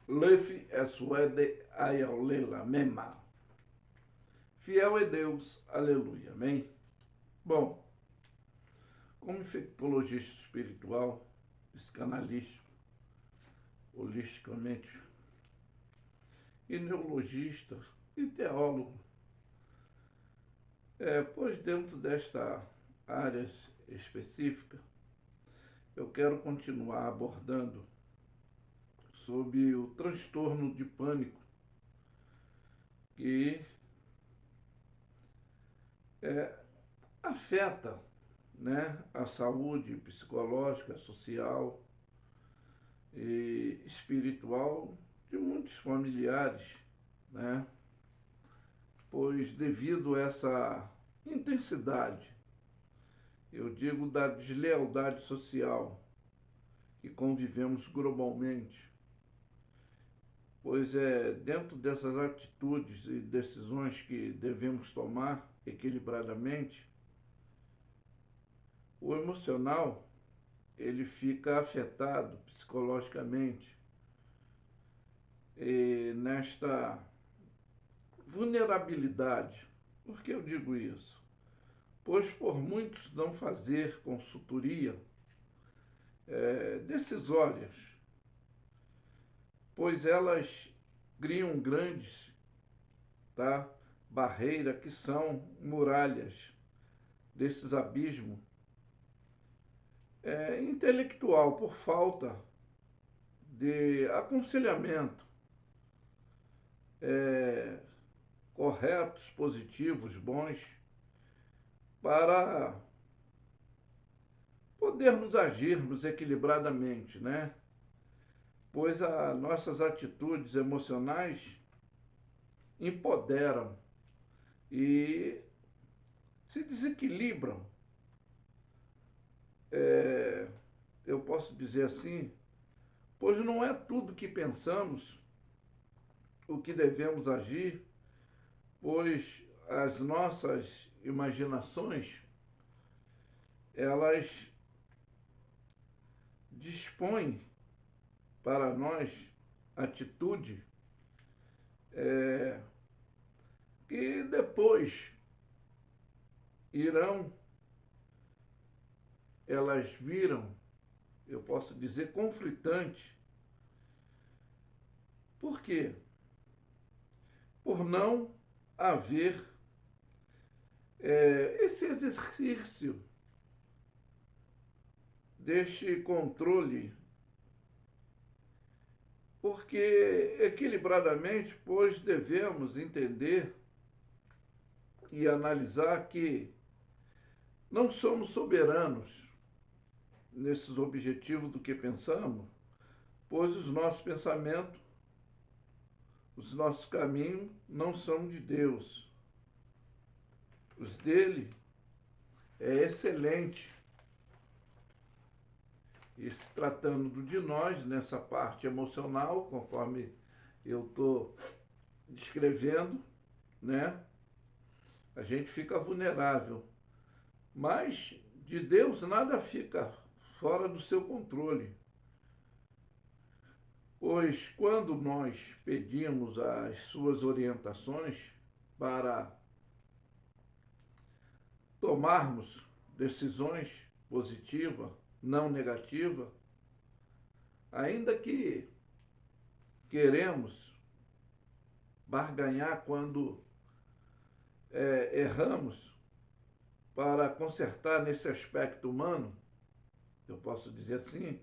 Lefi Suede Ayalela Mema. Fiel é Deus, aleluia, amém? Bom, como infectologista espiritual, psicanalista, holisticamente, e neurologista e teólogo, pois dentro desta área específica, eu quero continuar abordando sobre o transtorno de pânico que afeta, né, a saúde psicológica, social e espiritual de muitos familiares, né? Pois devido a essa intensidade, eu digo da deslealdade social que convivemos globalmente, pois é dentro dessas atitudes e decisões que devemos tomar equilibradamente, o emocional ele fica afetado psicologicamente e nesta vulnerabilidade. Por que eu digo isso? Pois por muitos não fazer consultoria decisórias, pois elas criam grandes, tá, barreiras que são muralhas desses abismos intelectual por falta de aconselhamento corretos, positivos, bons, para podermos agirmos equilibradamente, né? Pois as nossas atitudes emocionais empoderam e se desequilibram. Eu posso dizer assim, pois não é tudo que pensamos o que devemos agir, pois as nossas imaginações, elas dispõem para nós atitude que depois elas viram, eu posso dizer, conflitantes. Por quê? Por não haver esse exercício deste controle, porque equilibradamente, pois devemos entender e analisar que não somos soberanos nesses objetivos do que pensamos, pois os nossos pensamentos, os nossos caminhos não são de Deus. Os dele é excelente. E se tratando de nós, nessa parte emocional, conforme eu estou descrevendo, né? A gente fica vulnerável. Mas de Deus nada fica fora do seu controle. Pois quando nós pedimos as suas orientações para tomarmos decisões positivas, não negativas, ainda que queremos barganhar quando erramos para consertar nesse aspecto humano, eu posso dizer assim,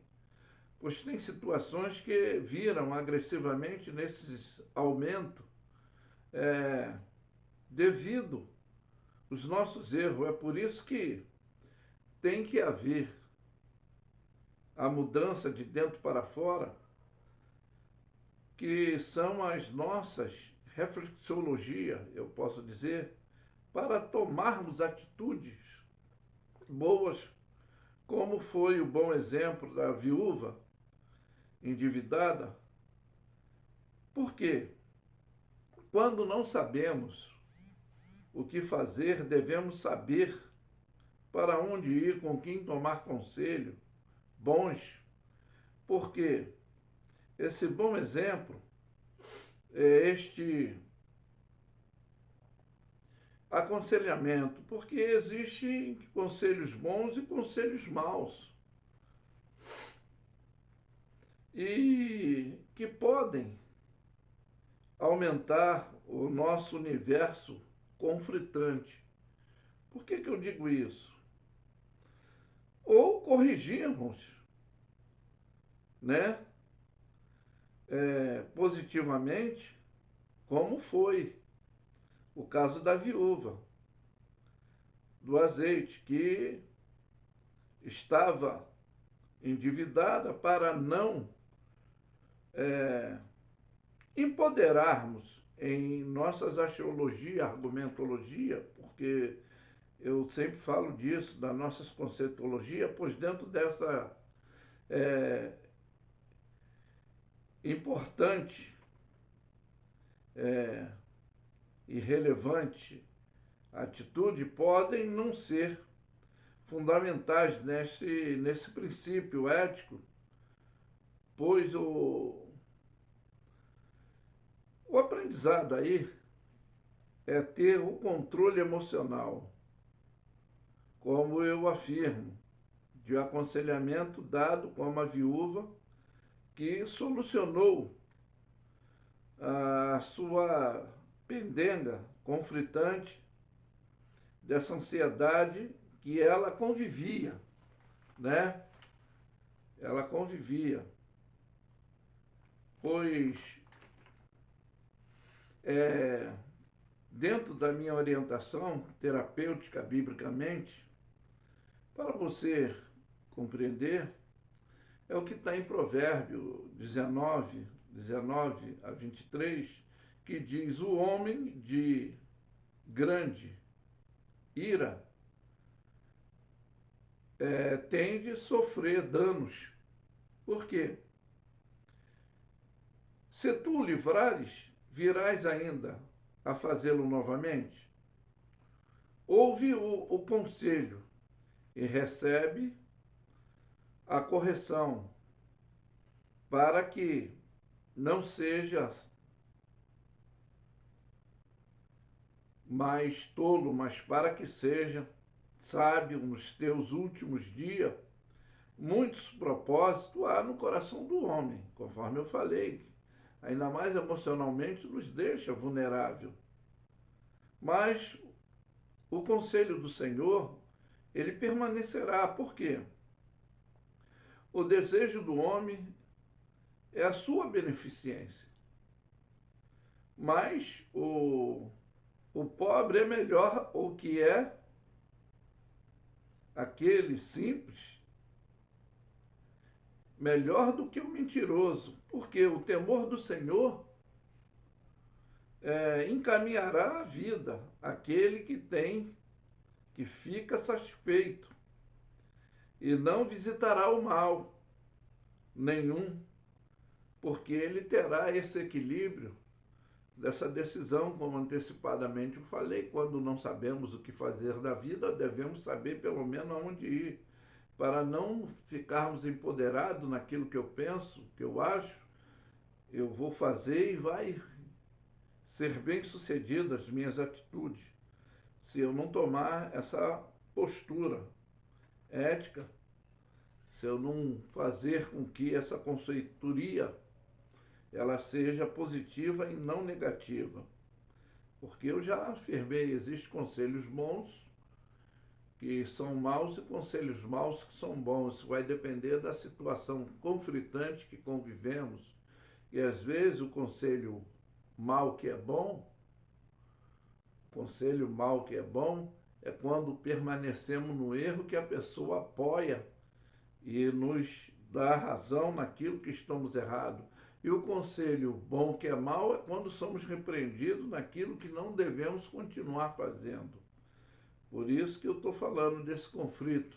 pois tem situações que viram agressivamente nesse aumento devido aos nossos erros. É por isso que tem que haver a mudança de dentro para fora, que são as nossas reflexologia, eu posso dizer, para tomarmos atitudes boas, como foi o bom exemplo da viúva endividada. Por quê? Quando não sabemos o que fazer, devemos saber para onde ir, com quem tomar conselho bons, porque esse bom exemplo é este aconselhamento, porque existem conselhos bons e conselhos maus, e que podem aumentar o nosso universo conflitante. Por que eu digo isso? Ou corrigirmos, né, positivamente, como foi o caso da viúva do azeite, que estava endividada para não empoderarmos em nossas axiologia, argumentologia, porque eu sempre falo disso, das nossas conceitologia, pois dentro dessa importante e relevante atitude, podem não ser fundamentais nesse princípio ético, pois o aprendizado aí é ter o controle emocional, como eu afirmo, de aconselhamento dado como a viúva que solucionou a sua pendenga conflitante dessa ansiedade que ela convivia, né? Ela convivia, pois dentro da minha orientação terapêutica biblicamente, para você compreender, é o que está em Provérbio 19 a 23, que diz: o homem de grande ira tende a sofrer danos. Por quê? Se tu o livrares, virás ainda a fazê-lo novamente? Ouve o conselho e recebe a correção, para que não seja mais tolo, mas para que seja sábio nos teus últimos dias. Muitos propósitos há no coração do homem, conforme eu falei, ainda mais emocionalmente nos deixa vulnerável. Mas o conselho do Senhor, ele permanecerá. Por quê? O desejo do homem é a sua beneficência. Mas o pobre é melhor, ou que é aquele simples, melhor do que o mentiroso, porque o temor do Senhor encaminhará a vida aquele que fica satisfeito, e não visitará o mal nenhum, porque ele terá esse equilíbrio dessa decisão, como antecipadamente eu falei. Quando não sabemos o que fazer da vida, devemos saber pelo menos aonde ir, para não ficarmos empoderados naquilo que eu penso, que eu acho, eu vou fazer e vai ser bem sucedido as minhas atitudes, se eu não tomar essa postura ética, se eu não fazer com que essa consultoria ela seja positiva e não negativa. Porque eu já afirmei, existem conselhos bons que são maus e conselhos maus que são bons. Isso vai depender da situação conflitante que convivemos. E às vezes o conselho mau que é bom, conselho mau que é bom, é quando permanecemos no erro que a pessoa apoia e nos dá razão naquilo que estamos errados. E o conselho bom que é mau é quando somos repreendidos naquilo que não devemos continuar fazendo. Por isso que eu estou falando desse conflito,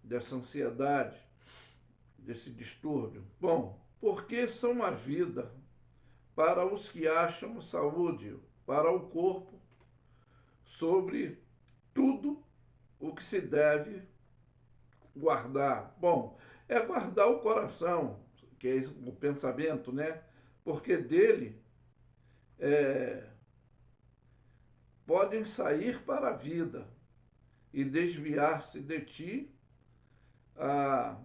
dessa ansiedade, desse distúrbio. Bom, porque são a vida para os que acham saúde, para o corpo, sobre tudo o que se deve guardar. Bom, é guardar o coração, que é o pensamento, né? Porque dele podem sair para a vida e desviar-se de ti a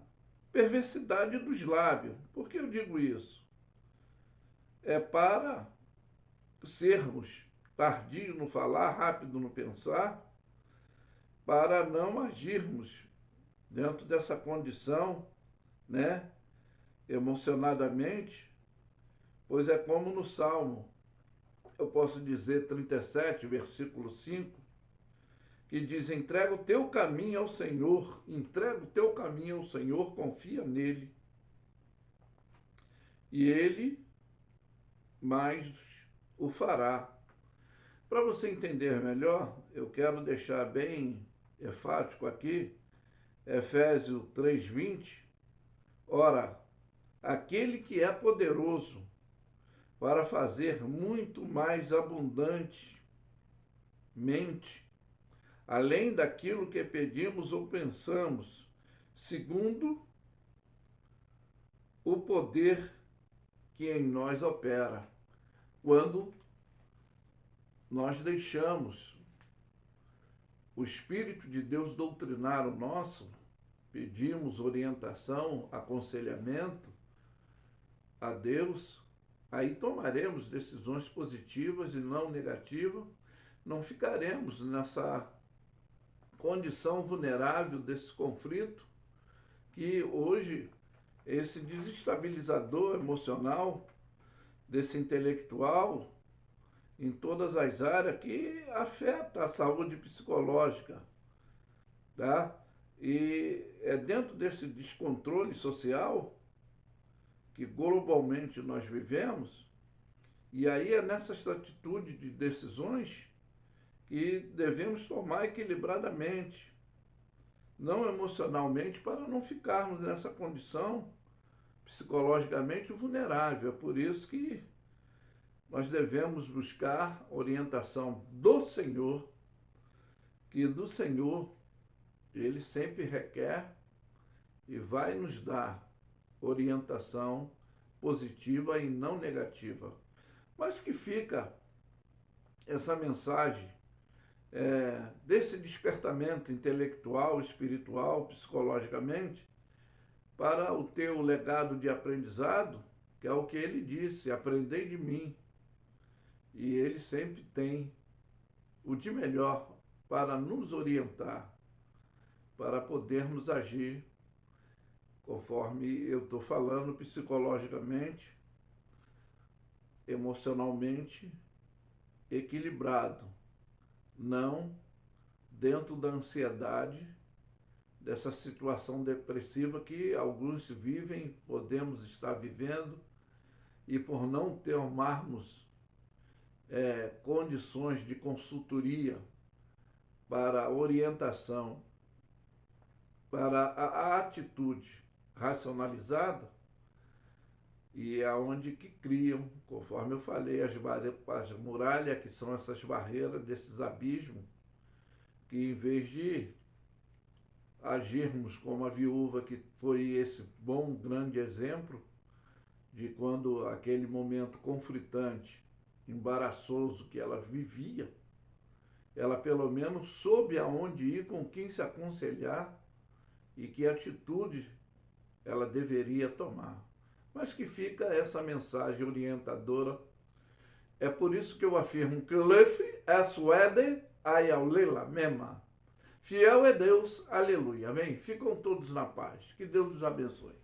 perversidade dos lábios. Por que eu digo isso? É para sermos tardios no falar, rápido no pensar, para não agirmos dentro dessa condição, né, emocionadamente, pois é como no Salmo, eu posso dizer 37, versículo 5, que diz: entrega o teu caminho ao Senhor, entrega o teu caminho ao Senhor, confia nele, e ele mais o fará. Para você entender melhor, eu quero deixar bem enfático aqui, Efésios 3:20, ora, aquele que é poderoso para fazer muito mais abundantemente, além daquilo que pedimos ou pensamos, segundo o poder que em nós opera, quando nós deixamos o Espírito de Deus doutrinar o nosso, pedimos orientação, aconselhamento a Deus, aí tomaremos decisões positivas e não negativas, não ficaremos nessa condição vulnerável desse conflito, que hoje esse desestabilizador emocional desse intelectual em todas as áreas que afeta a saúde psicológica, tá? E é dentro desse descontrole social que globalmente nós vivemos, e aí é nessas atitudes de decisões que devemos tomar equilibradamente, não emocionalmente, para não ficarmos nessa condição psicologicamente vulnerável. É por isso que nós devemos buscar orientação do Senhor, que do Senhor Ele sempre requer e vai nos dar orientação positiva e não negativa. Mas que fica essa mensagem desse despertamento intelectual, espiritual, psicologicamente, para o teu legado de aprendizado, que é o que ele disse: aprendei de mim. E ele sempre tem o de melhor para nos orientar, para podermos agir conforme eu estou falando, psicologicamente, emocionalmente equilibrado, não dentro da ansiedade, dessa situação depressiva que alguns vivem, podemos estar vivendo, e por não tomarmos condições de consultoria para orientação, para a atitude racionalizada, e é onde que criam, conforme eu falei, as muralhas, que são essas barreiras desses abismos, que em vez de agirmos como a viúva, que foi esse bom, grande exemplo de quando aquele momento conflitante, embaraçoso que ela vivia, ela pelo menos soube aonde ir, com quem se aconselhar e que atitude ela deveria tomar. Mas que fica essa mensagem orientadora. É por isso que eu afirmo que Lef Eswede Ayalela Mema. Fiel é Deus, aleluia, amém? Ficam todos na paz. Que Deus os abençoe.